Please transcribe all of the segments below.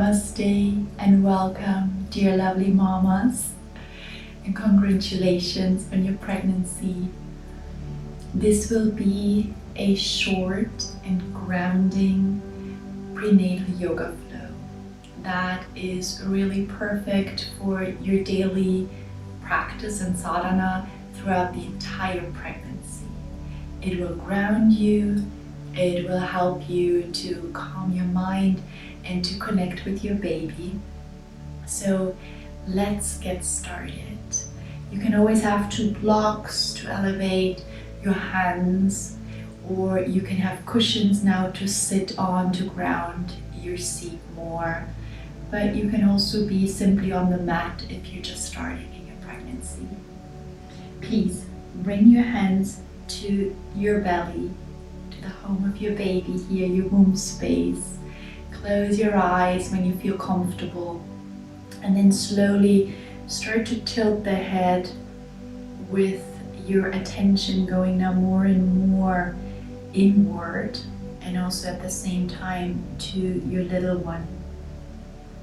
Namaste and welcome, dear lovely mamas, and congratulations on your pregnancy. This will be a short and grounding prenatal yoga flow that is really perfect for your daily practice and sadhana throughout the entire pregnancy. It will ground you, it will help you to calm your mind and to connect with your baby. So let's get started. You can always have 2 blocks to elevate your hands, or you can have cushions now to sit on to ground your seat more. But you can also be simply on the mat if you're just starting in your pregnancy. Please bring your hands to your belly, to the home of your baby here, your womb space. Close your eyes when you feel comfortable, and then slowly start to tilt the head with your attention going now more and more inward, and also at the same time to your little one.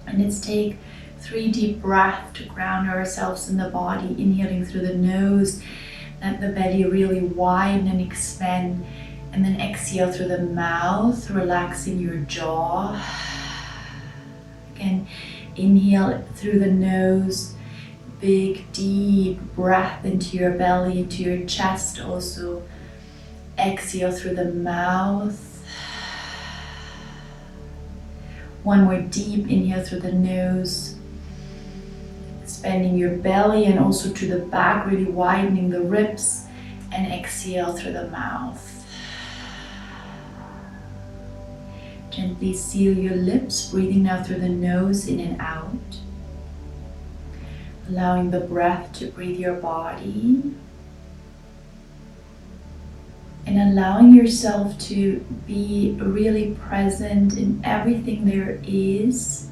And let's take 3 deep breaths to ground ourselves in the body, inhaling through the nose, let the belly really widen and expand. And then exhale through the mouth, relaxing your jaw. Again, inhale through the nose, big deep breath into your belly, into your chest also. Exhale through the mouth. One more deep inhale through the nose, expanding your belly and also to the back, really widening the ribs. And exhale through the mouth. Gently seal your lips, breathing now through the nose in and out. Allowing the breath to breathe your body. And allowing yourself to be really present in everything there is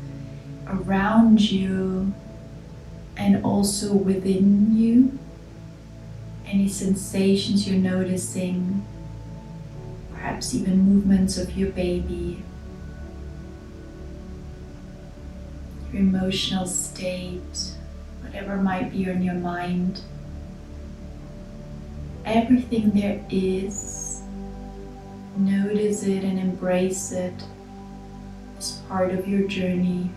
around you and also within you. Any sensations you're noticing, perhaps even movements of your baby. Your emotional state, whatever might be on your mind. Everything there is, notice it and embrace it as part of your journey.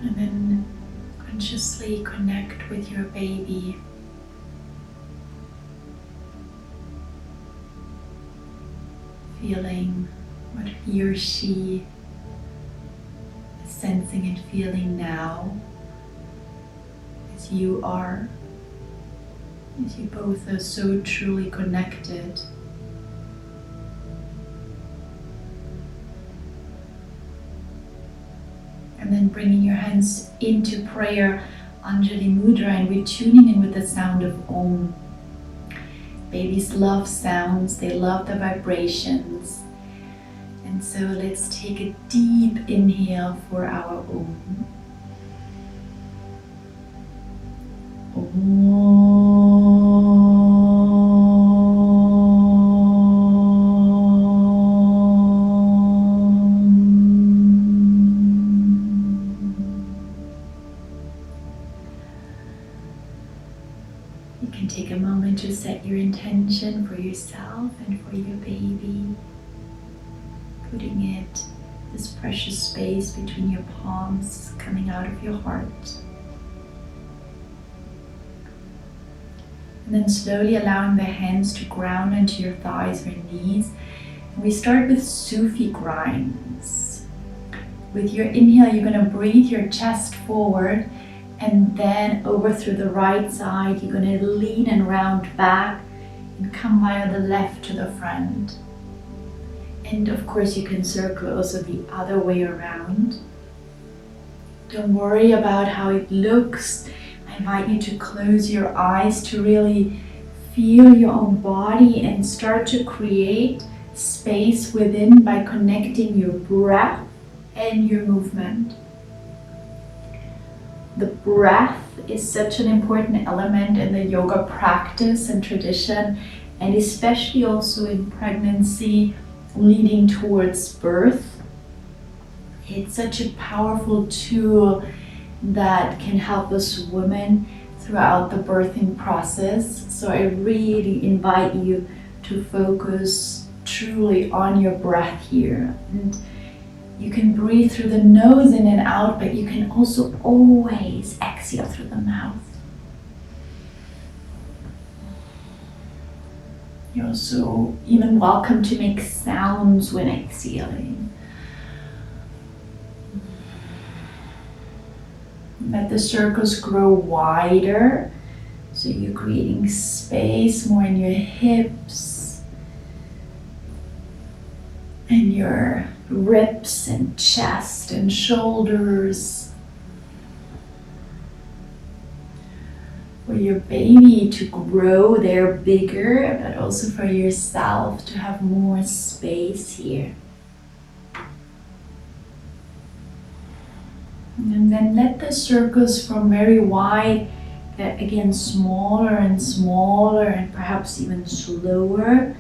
And then consciously connect with your baby. Feeling what he or she is sensing and feeling now, as you are, as you both are so truly connected. And then bringing your hands into prayer, Anjali Mudra, and we're tuning in with the sound of Om. Babies love sounds, they love the vibrations. And so let's take a deep inhale for our Om. You can take a moment to set your intention for yourself and for your baby. Putting it, this precious space between your palms, coming out of your heart. And then slowly allowing the hands to ground into your thighs or knees. And we start with Soothe grinds. With your inhale, you're going to breathe your chest forward, and then over through the right side, you're going to lean and round back and come via the left to the front. And of course you can circle also the other way around. Don't worry about how it looks. I invite you to close your eyes to really feel your own body and start to create space within by connecting your breath and your movement. The breath is such an important element in the yoga practice and tradition, and especially also in pregnancy. leading towards birth. It's such a powerful tool that can help us women throughout the birthing process. So I really invite you to focus truly on your breath here. And you can breathe through the nose in and out, but you can also always exhale through the mouth. You're also even welcome to make sounds when exhaling. Let the circles grow wider, so you're creating space more in your hips and your ribs and chest and shoulders. For your baby to grow there bigger, but also for yourself to have more space here. And then let the circles from very wide get again smaller and smaller and perhaps even slower.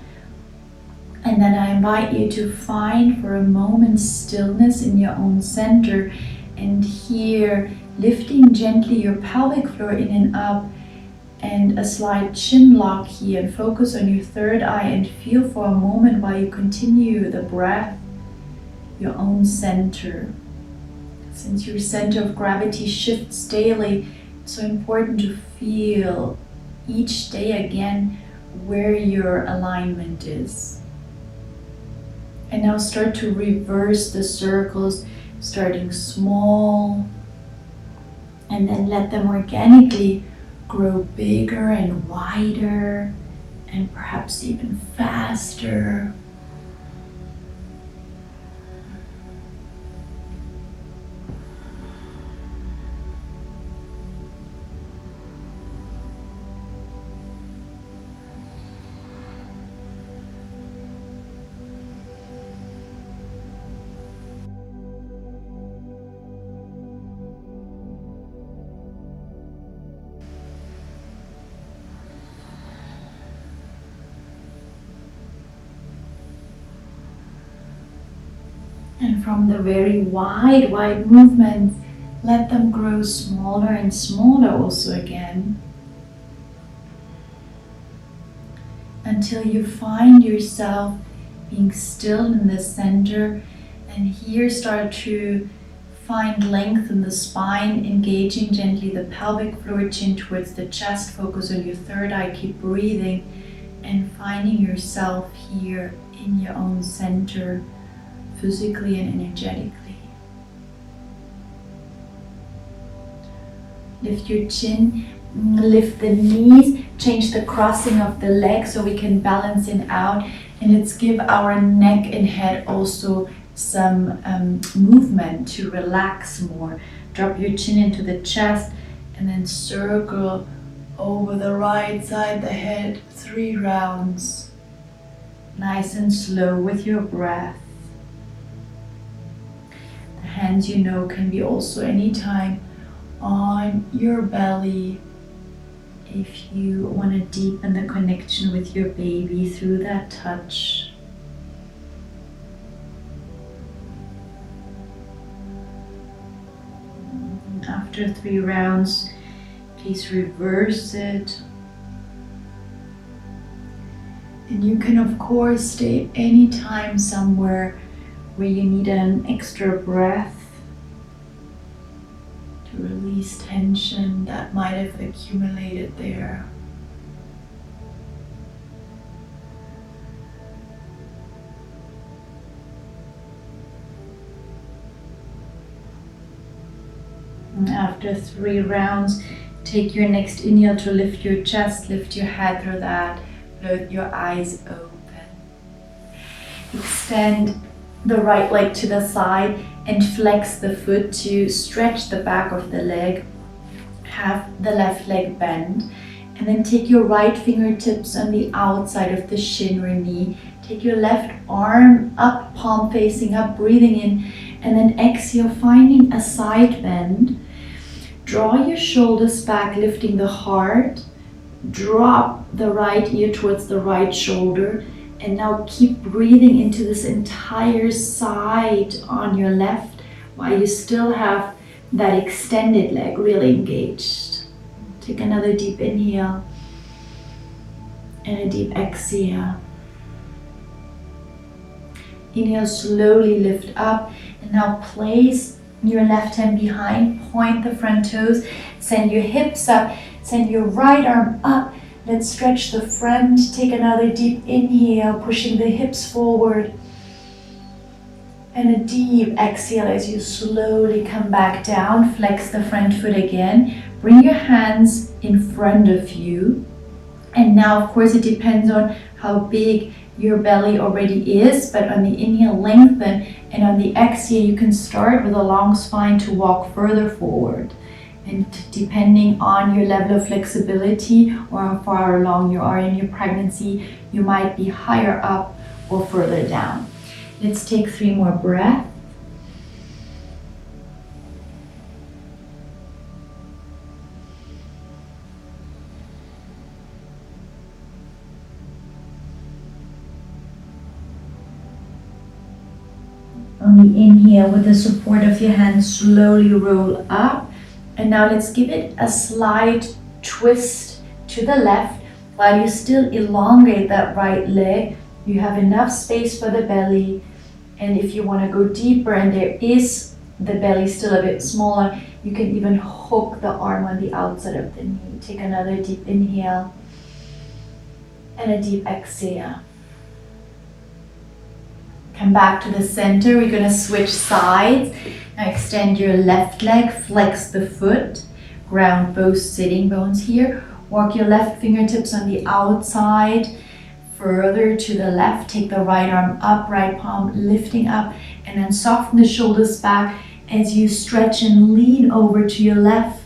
And then I invite you to find for a moment stillness in your own center, and here lifting gently your pelvic floor in and up, and a slight chin lock here, and focus on your third eye and feel for a moment while you continue the breath, your own center. Since your center of gravity shifts daily, it's so important to feel each day again where your alignment is. And now start to reverse the circles, starting small, and then let them organically grow bigger and wider, and perhaps even faster. And from the very wide movements, let them grow smaller and smaller also again, until you find yourself being still in the center. And here start to find length in the spine, engaging gently the pelvic floor, chin towards the chest, focus on your third eye, keep breathing and finding yourself here in your own center, physically and energetically. Lift your chin, lift the knees, change the crossing of the legs so we can balance it out, and let's give our neck and head also some movement to relax more. Drop your chin into the chest and then circle over the right side, the head, 3 rounds. Nice and slow with your breath. The hands, you know, can be also anytime on your belly if you want to deepen the connection with your baby through that touch. After 3 rounds, please reverse it. And you can of course stay anytime somewhere where you need an extra breath to release tension that might have accumulated there. And after 3 rounds, take your next inhale to lift your chest, lift your head through that, float your eyes open. Extend the right leg to the side and flex the foot to stretch the back of the leg. Have the left leg bend, and then take your right fingertips on the outside of the shin or knee. Take your left arm up, palm facing up, breathing in, and then exhale, finding a side bend. Draw your shoulders back, lifting the heart. Drop the right ear towards the right shoulder, And now keep breathing into this entire side on your left while you still have that extended leg really engaged. Take another deep inhale and a deep exhale. Inhale, slowly lift up, and now place your left hand behind, point the front toes, send your hips up, send your right arm up. Let's stretch the front. Take another deep inhale, pushing the hips forward. And a deep exhale as you slowly come back down. Flex the front foot again. Bring your hands in front of you. And now, of course, it depends on how big your belly already is, but on the inhale, lengthen, and on the exhale, you can start with a long spine to walk further forward. And depending on your level of flexibility or how far along you are in your pregnancy, you might be higher up or further down. Let's take 3 more breaths. On the inhale, with the support of your hands, slowly roll up. And now let's give it a slight twist to the left while you still elongate that right leg. You have enough space for the belly. And if you want to go deeper and there is the belly still a bit smaller, you can even hook the arm on the outside of the knee. Take another deep inhale and a deep exhale. Come back to the center. We're going to switch sides. Now extend your left leg, flex the foot, ground both sitting bones here. Walk your left fingertips on the outside, further to the left. Take the right arm up, right palm lifting up, and then soften the shoulders back as you stretch and lean over to your left.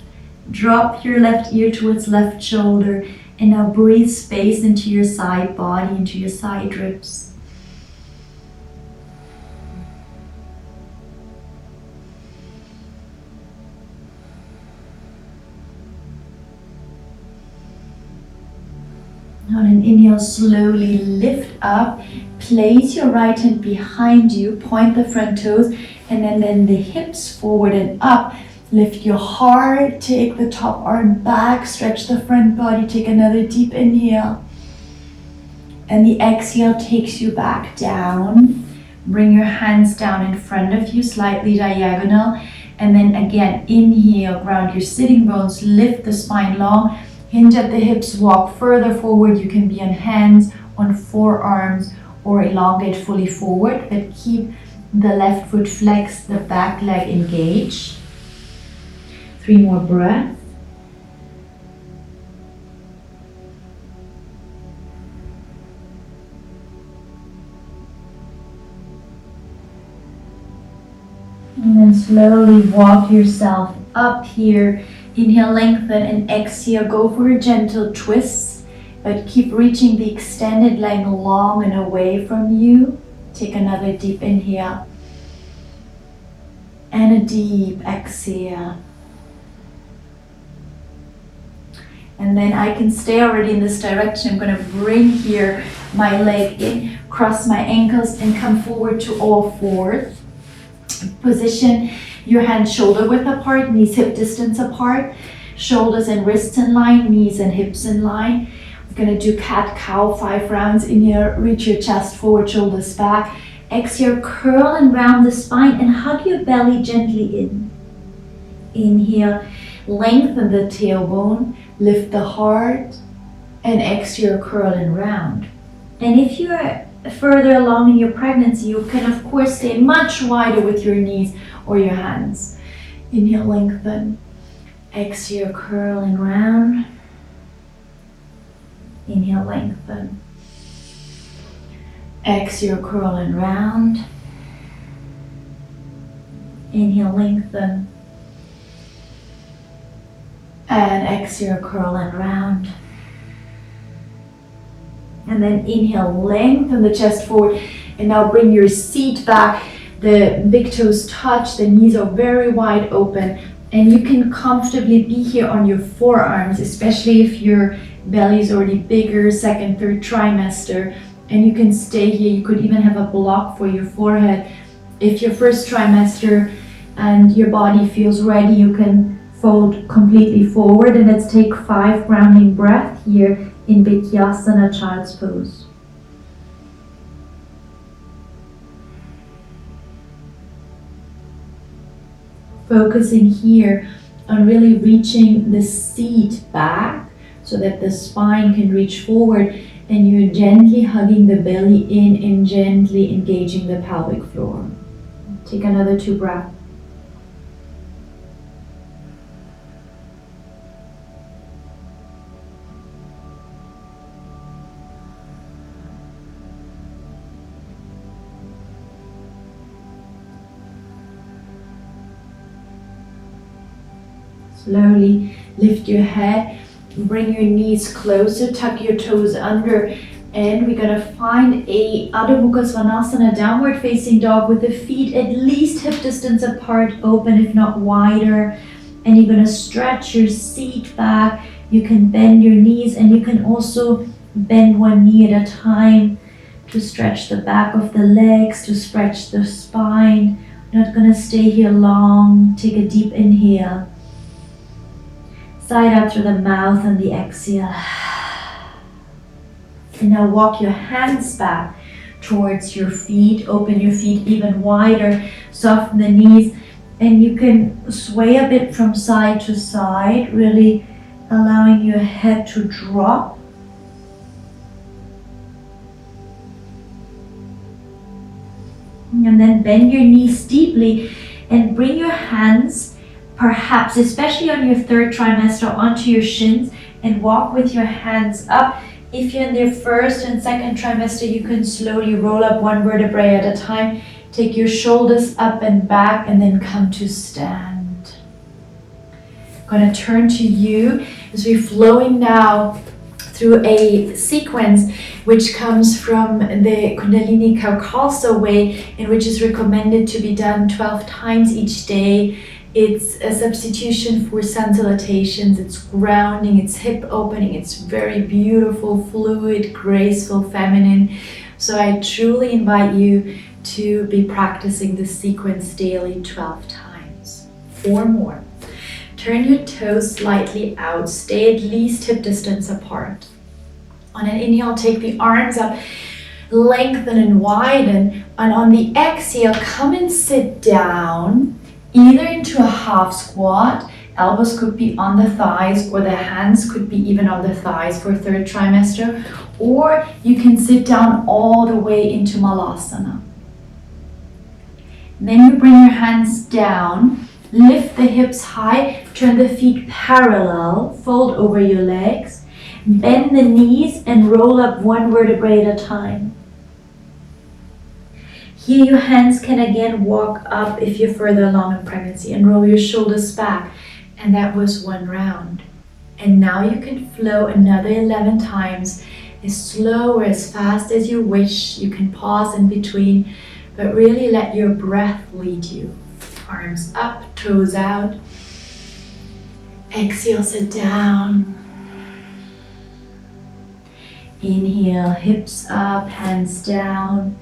Drop your left ear towards left shoulder, and now breathe space into your side body, into your side ribs. On an inhale, slowly lift up, place your right hand behind you, point the front toes, and then the hips forward and up. Lift your heart, take the top arm back, stretch the front body, take another deep inhale. And the exhale takes you back down. Bring your hands down in front of you, slightly diagonal. And then again, inhale, ground your sitting bones, lift the spine long. Hinge at the hips, walk further forward. You can be on hands, on forearms, or elongate fully forward, but keep the left foot flexed, the back leg engaged. 3 more breaths. And then slowly walk yourself up here. Inhale, lengthen, and exhale, go for a gentle twist, but keep reaching the extended leg long and away from you. Take another deep inhale and a deep exhale. And then I can stay already in this direction. I'm going to bring here my leg in, cross my ankles, and come forward to all fours. Position your hands shoulder width apart, knees hip distance apart, shoulders and wrists in line, knees and hips in line. We're going to do cat-cow 5 rounds. Inhale, reach your chest forward, shoulders back. Exhale, curl and round the spine and hug your belly gently in. Inhale, lengthen the tailbone, lift the heart, and exhale, curl and round. And if you're further along in your pregnancy, you can of course stay much wider with your knees or your hands. Inhale, lengthen. Exhale, curl and round. Inhale, lengthen. Exhale, curl and round. Inhale, lengthen. And exhale, curl and round. And then inhale, lengthen the chest forward. And now bring your seat back. The big toes touch, the knees are very wide open. And you can comfortably be here on your forearms, especially if your belly is already bigger, 2nd, 3rd trimester. And you can stay here. You could even have a block for your forehead. If your first trimester and your body feels ready, you can fold completely forward, and let's take 5 grounding breaths here in Vidyasana, child's pose. Focusing here on really reaching the seat back so that the spine can reach forward, and you're gently hugging the belly in and gently engaging the pelvic floor. Take another 2 breaths. Slowly lift your head, bring your knees closer, tuck your toes under, and we're gonna find a Adho Mukha Svanasana, downward facing dog, with the feet at least hip distance apart, open if not wider. And you're gonna stretch your seat back. You can bend your knees, and you can also bend one knee at a time to stretch the back of the legs, to stretch the spine. Not gonna stay here long. Take a deep inhale. Side out through the mouth on the exhale. And now walk your hands back towards your feet. Open your feet even wider. Soften the knees. And you can sway a bit from side to side, really allowing your head to drop. And then bend your knees deeply and bring your hands, perhaps especially on your 3rd trimester, onto your shins, and walk with your hands up. If you're in the 1st and 2nd trimester, you can slowly roll up 1 vertebrae at a time. Take your shoulders up and back, and then come to stand. I'm going to turn to you as we're flowing now through a sequence which comes from the Kundalini Khalsa Way, and which is recommended to be done 12 times each day. It's a substitution for sun salutations. It's grounding, it's hip opening, it's very beautiful, fluid, graceful, feminine. So I truly invite you to be practicing this sequence daily 12 times or more. Turn your toes slightly out, stay at least hip distance apart. On an inhale, take the arms up, lengthen and widen, and on the exhale, come and sit down, either into a half squat. Elbows could be on the thighs, or the hands could be even on the thighs for 3rd trimester, or you can sit down all the way into Malasana. Then you bring your hands down, lift the hips high, turn the feet parallel, fold over your legs, bend the knees and roll up 1 vertebrae at a time. Here your hands can again walk up if you're further along in pregnancy, and roll your shoulders back. And that was 1 round. And now you can flow another 11 times, as slow or as fast as you wish. You can pause in between, but really let your breath lead you. Arms up, toes out. Exhale, sit down. Inhale, hips up, hands down.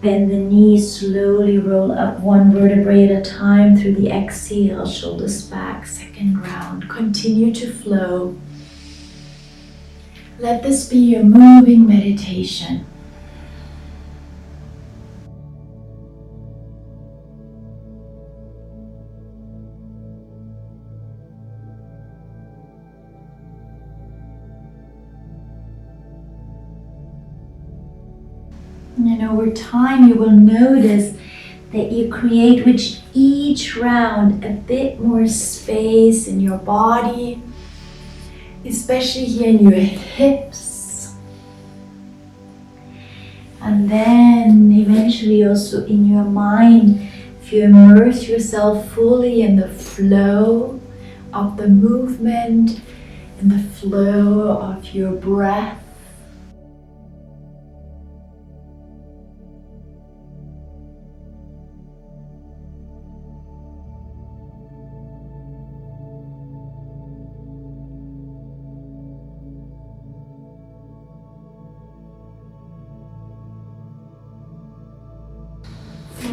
Bend the knees, slowly roll up 1 vertebrae at a time through the exhale, shoulders back, 2nd round. Continue to flow. Let this be your moving meditation. And over time, you will notice that you create with each round a bit more space in your body, especially here in your hips. And then eventually also in your mind, if you immerse yourself fully in the flow of the movement and the flow of your breath.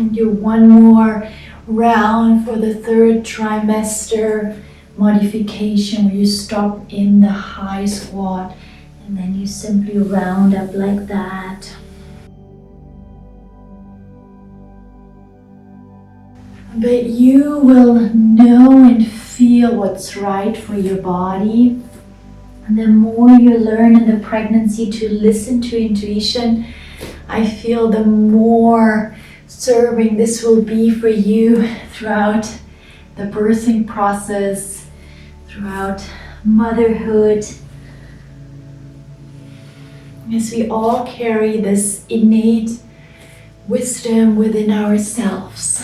And do one more round for the third trimester modification, where you stop in the high squat and then you simply round up like that. But you will know and feel what's right for your body. And the more you learn in the pregnancy to listen to intuition, I feel the more serving this will be for you throughout the birthing process, throughout motherhood, as we all carry this innate wisdom within ourselves.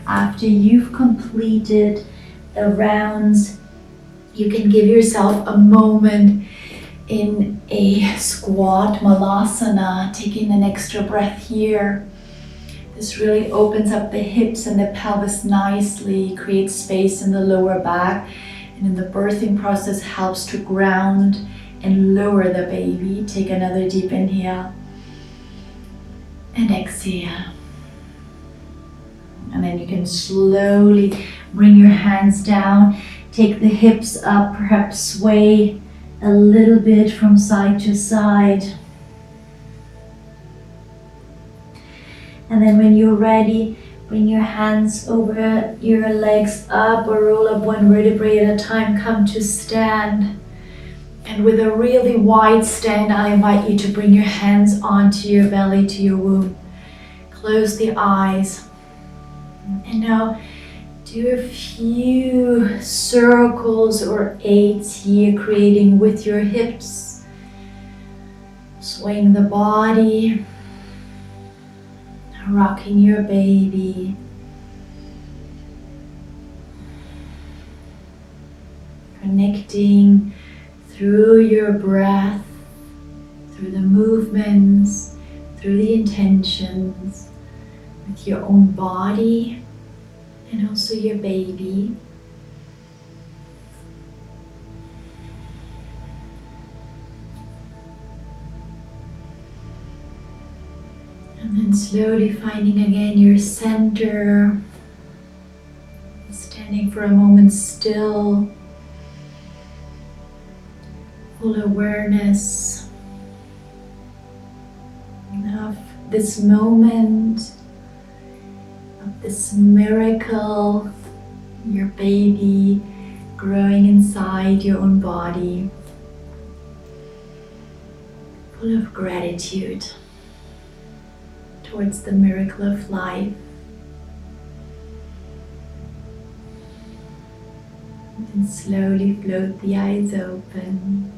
After you've completed the rounds, you can give yourself a moment in a squat malasana, taking an extra breath here. This really opens up the hips and the pelvis nicely, creates space in the lower back, and in the birthing process helps to ground and lower the baby. Take another deep inhale and exhale. And then you can slowly bring your hands down, take the hips up, perhaps sway a little bit from side to side. And then when you're ready, bring your hands over your legs up or roll up one vertebrae at a time. Come to stand. And with a really wide stand, I invite you to bring your hands onto your belly, to your womb. Close the eyes. And now do a few circles or eights here, creating with your hips. Swing the body, rocking your baby. Connecting through your breath, through the movements, through the intentions, with your own body and also your baby. And then slowly finding again your center, standing for a moment still, full awareness of this moment, of this miracle, your baby growing inside your own body, full of gratitude towards the miracle of life. And slowly float the eyes open.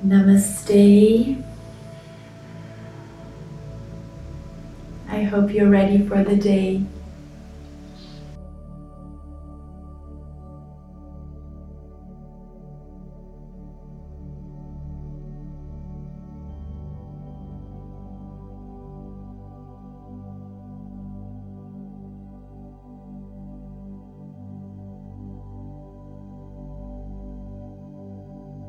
Namaste. I hope you're ready for the day.